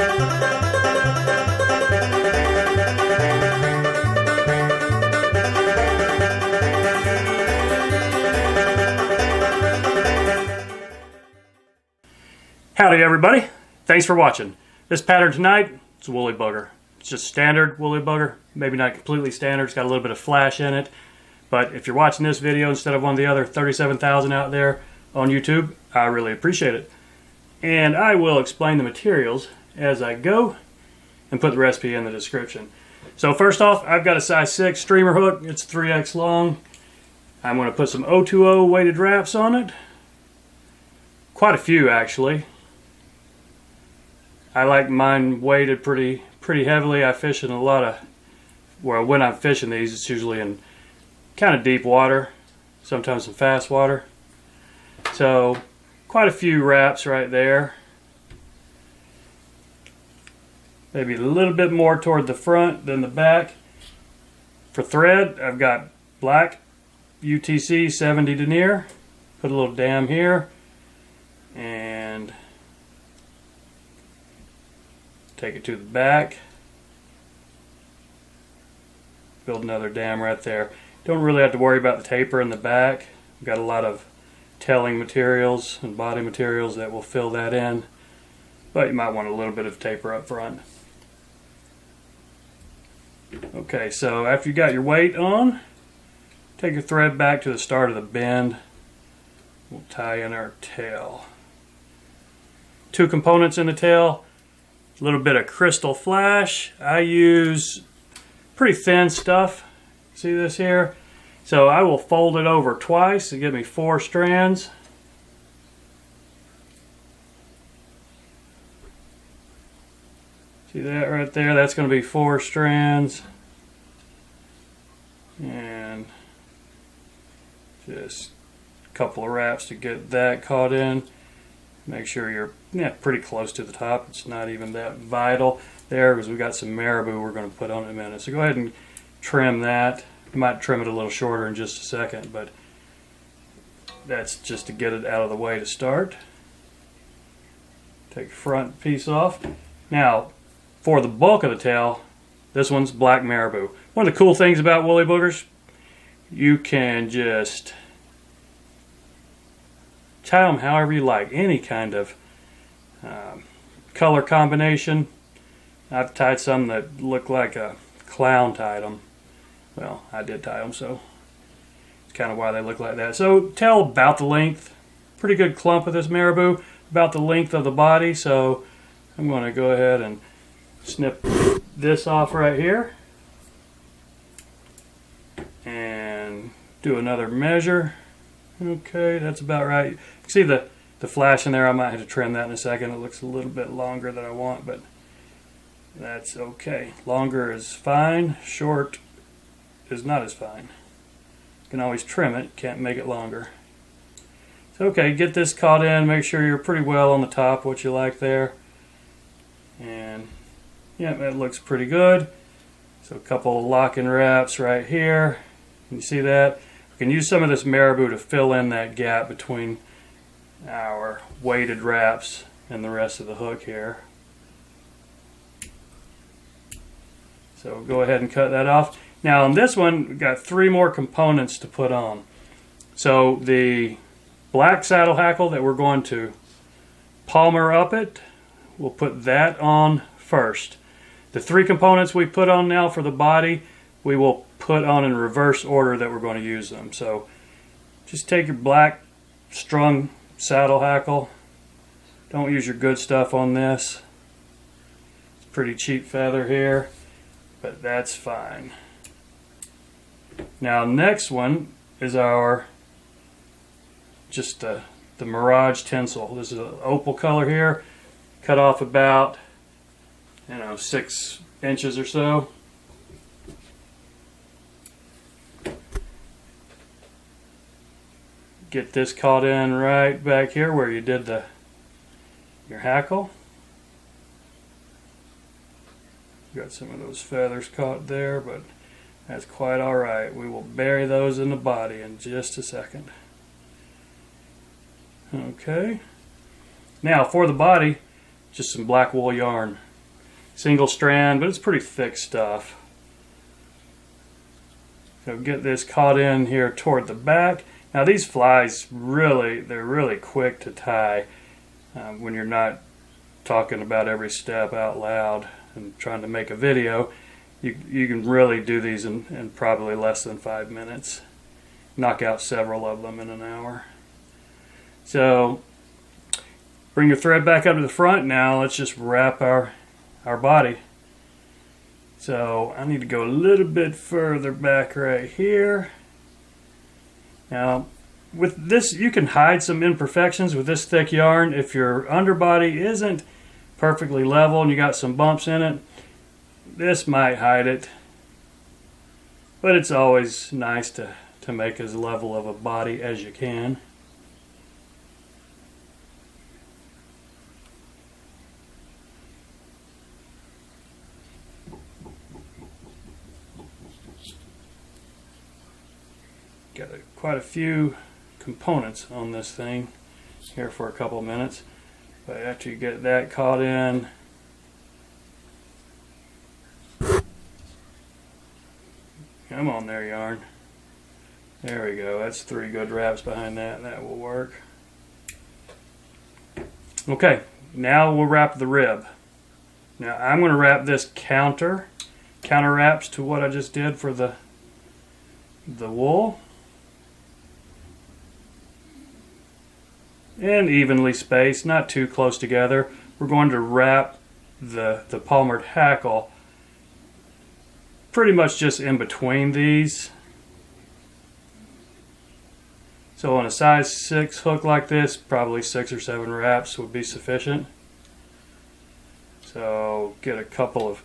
Howdy everybody, thanks for watching. This pattern tonight, it's a woolly bugger. It's just standard woolly bugger, maybe not completely standard, it's got a little bit of flash in it. But if you're watching this video instead of one of the other 37,000 out there on YouTube, I really appreciate it. And I will explain the materials as I go and put the recipe in the description. So first off, I've got a size 6 streamer hook, it's 3x long. I'm going to put some 020 weighted wraps on it. Quite a few actually. I like mine weighted pretty heavily. I fish in a lot of, well, when I'm fishing these, it's usually in kind of deep water, sometimes in fast water. So quite a few wraps right there. Maybe a little bit more toward the front than the back. For thread, I've got black UTC 70 denier. Put a little dam here. And take it to the back. Build another dam right there. Don't really have to worry about the taper in the back. We've got a lot of telling materials and body materials that will fill that in. But you might want a little bit of taper up front. Okay, so after you got your weight on, take your thread back to the start of the bend. We'll tie in our tail. Two components in the tail. A little bit of Krystal Flash. I use pretty thin stuff. See this here? So I will fold it over twice to give me 4 strands. See that right there? That's going to be 4 strands. And just a couple of wraps to get that caught in. Make sure you're pretty close to the top. It's not even that vital there because we got some Marabou we're going to put on in a minute. So go ahead and trim that. You might trim it a little shorter in just a second, but that's just to get it out of the way to start. Take the front piece off. Now, for the bulk of the tail, this one's black Marabou. One of the cool things about woolly boogers, you can just tie them however you like, any kind of color combination. I've tied some that look like a clown tied them. Well, I did tie them, so it's kind of why they look like that. So tail about the length, pretty good clump of this Marabou, about the length of the body. So I'm going to go ahead and snip this off right here and do another measure. Okay, that's about right. You see the flash in there. I might have to trim that in a second. It looks a little bit longer than I want, but that's okay. Longer is fine. Short is not as fine. You can always trim it. Can't make it longer. So okay, get this caught in. Make sure you're pretty well on the top, what you like there. And yeah, that looks pretty good. So a couple of locking wraps right here. Can you see that? We can use some of this Marabou to fill in that gap between our weighted wraps and the rest of the hook here. So go ahead and cut that off. Now on this one, we've got 3 more components to put on. So the black saddle hackle that we're going to palmer up it, we'll put that on first. The 3 components we put on now for the body, we will put on in reverse order that we're going to use them. So just take your black strung saddle hackle. Don't use your good stuff on this. It's pretty cheap feather here, but that's fine. Now next one is our the Mirage Tinsel. This is an opal color here, cut off about 6 inches or so. Get this caught in right back here where you did your hackle. Got some of those feathers caught there, but that's quite alright. We will bury those in the body in just a second. Okay. Now for the body, just some black wool yarn. single strand, but it's pretty thick stuff. So get this caught in here toward the back. Now these flies they're really quick to tie when you're not talking about every step out loud and trying to make a video. You can really do these in probably less than 5 minutes. Knock out several of them in an hour. So bring your thread back up to the front. Now let's just wrap our body. So I need to go a little bit further back right here. Now with this, you can hide some imperfections with this thick yarn. If your underbody isn't perfectly level and you got some bumps in it, this might hide it. But it's always nice to make as level of a body as you can. Got quite a few components on this thing here for a couple of minutes, but after you get that caught in, come on there, yarn. There we go. That's 3 good wraps behind that, and that will work. Okay, now we'll wrap the rib. Now I'm going to wrap this counter wraps to what I just did for the wool. And evenly spaced, not too close together. We're going to wrap the palmered hackle pretty much just in between these. So on a size 6 hook like this, probably 6 or 7 wraps would be sufficient. So get a couple of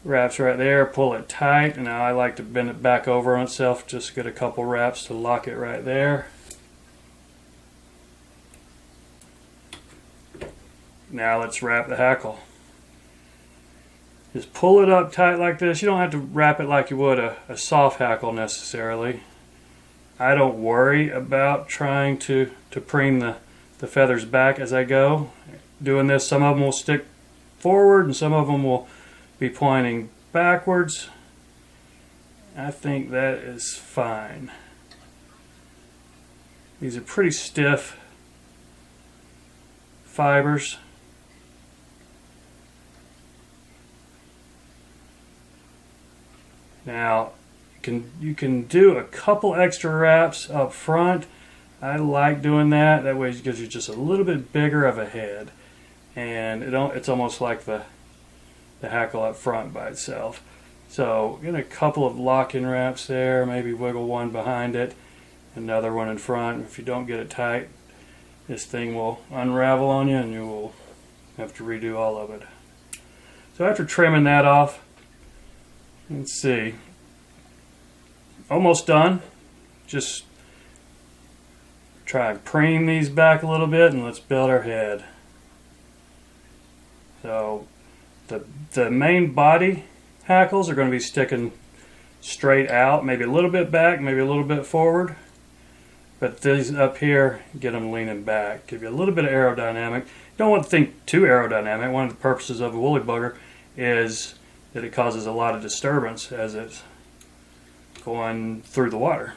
wraps right there, pull it tight. And now I like to bend it back over on itself, just get a couple wraps to lock it right there. Now let's wrap the hackle. Just pull it up tight like this. You don't have to wrap it like you would a soft hackle necessarily. I don't worry about trying to preen the feathers back as I go. Doing this, some of them will stick forward and some of them will be pointing backwards. I think that is fine. These are pretty stiff fibers. Now you can do a couple extra wraps up front. I like doing that. That way it gives you just a little bit bigger of a head, and it's almost like the hackle up front by itself. So get a couple of lock-in wraps there. Maybe wiggle one behind it, another one in front. If you don't get it tight, this thing will unravel on you, and you will have to redo all of it. So after trimming that off, let's see, almost done. Just try and preen these back a little bit, and let's build our head. So the main body hackles are going to be sticking straight out, maybe a little bit back, maybe a little bit forward. But these up here, get them leaning back. Give you a little bit of aerodynamic. You don't want to think too aerodynamic. One of the purposes of a woolly bugger is that it causes a lot of disturbance as it's going through the water.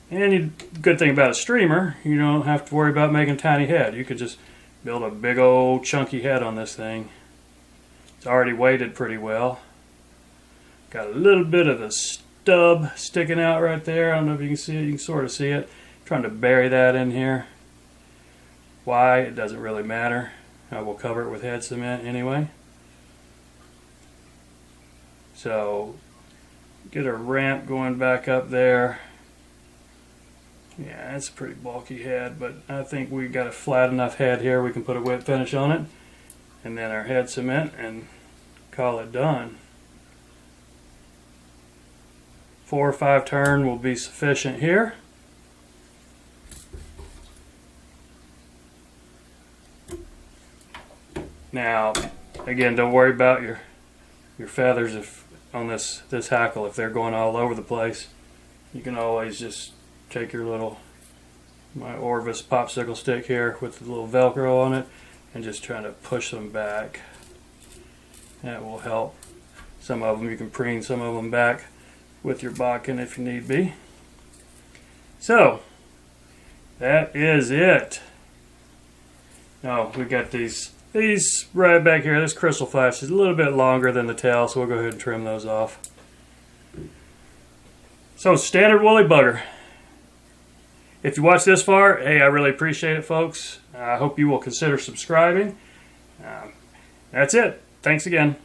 And the good thing about a streamer, you don't have to worry about making a tiny head. You could just build a big old chunky head on this thing. It's already weighted pretty well. Got a little bit of the stub sticking out right there. I don't know if you can see it. You can sort of see it. I'm trying to bury that in here. Why? It doesn't really matter. I will cover it with head cement anyway. So get a ramp going back up there. Yeah, it's a pretty bulky head, but I think we got a flat enough head here we can put a wet finish on it, and then our head cement, and call it done. 4 or 5 turn will be sufficient here. Now, again, don't worry about your feathers on this hackle if they're going all over the place. You can always just take your my Orvis popsicle stick here with the little Velcro on it and just try to push them back. That will help. Some of them you can preen some of them back with your bodkin if you need be. So that is it. Now we got these right back here. This Krystal Flash is a little bit longer than the tail, so we'll go ahead and trim those off. So standard woolly bugger. If you watched this far, hey, I really appreciate it, folks. I hope you will consider subscribing. That's it. Thanks again.